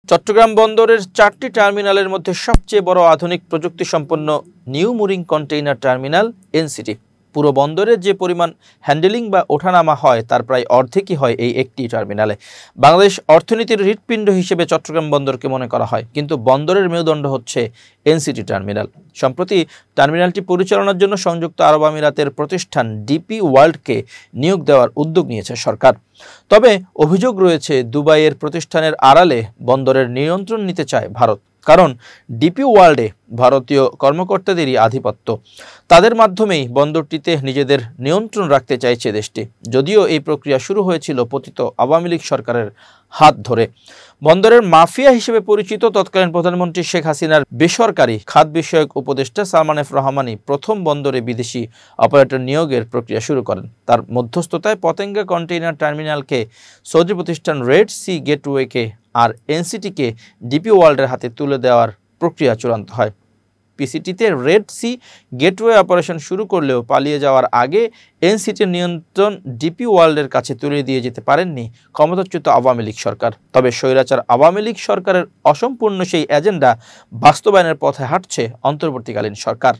চট্টগ্রাম বন্দরের 4টি টার্মিনালের মধ্যে সবচেয়ে বড় আধুনিক প্রযুক্তি সম্পন্ন new mooring container terminal NCT. পুরো বন্দরে যে পরিমাণ হ্যান্ডেলিং বা ওঠানামা হয় তার প্রায় অর্ধেকই হয় এই একটি টার্মিনালে। বাংলাদেশ অর্থনীতির হৃৎপিণ্ড হিসেবে চট্টগ্রাম বন্দরকে মনে করা হয়, কিন্তু বন্দরের মেরুদণ্ড হচ্ছে এনসিটি টার্মিনাল। সম্প্রতি টার্মিনালটি পরিচালনার জন্য সংযুক্ত আরব আমিরাতের প্রতিষ্ঠান ডিপি ওয়ার্ল্ডকে নিয়োগ দেওয়ার উদ্যোগ নিয়েছে সরকার। তবে অভিযোগ রয়েছে দুবাইয়ের প্রতিষ্ঠানের আড়ালে বন্দরের নিয়ন্ত্রণ নিতে চায় ভারত, কারণ ডিপি ওয়ার্ল্ডে ভারতীয় কর্মকর্তাদেরই আধিপত্য। তাদের মাধ্যমেই বন্দরটিতে নিজেদের নিয়ন্ত্রণ রাখতে চাইছে দেশটি, যদিও এই প্রক্রিয়া শুরু হয়েছিল পতিত আওয়ামী লীগ সরকারের হাত ধরে। বন্দরের মাফিয়া হিসেবে পরিচিত তৎকালীন প্রধানমন্ত্রী শেখ হাসিনার বেসরকারি খাত বিষয়ক উপদেষ্টা সালমান এফ রহমানই প্রথম বন্দরে বিদেশি অপারেটর নিয়োগের প্রক্রিয়া শুরু করেন। তার মধ্যস্থতায় পতেঙ্গা কন্টেইনার টার্মিনালকে সৌদি প্রতিষ্ঠান রেড সি গেটওয়েকে আর এনসিটিকে ডিপি ওয়ার্ল্ডের হাতে তুলে দেওয়ার প্রক্রিয়া চূড়ান্ত হয়। পিসিটিতে রেড সি গেটওয়ে অপারেশন শুরু করলেও পালিয়ে যাওয়ার আগে এনসিটির নিয়ন্ত্রণ ডিপি ওয়ার্ল্ডের কাছে তুলে দিয়ে যেতে পারেননি ক্ষমতাচ্যুত আওয়ামী লীগ সরকার। তবে স্বৈরাচার আওয়ামী লীগ সরকারের অসম্পূর্ণ সেই এজেন্ডা বাস্তবায়নের পথে হাঁটছে অন্তর্বর্তীকালীন সরকার।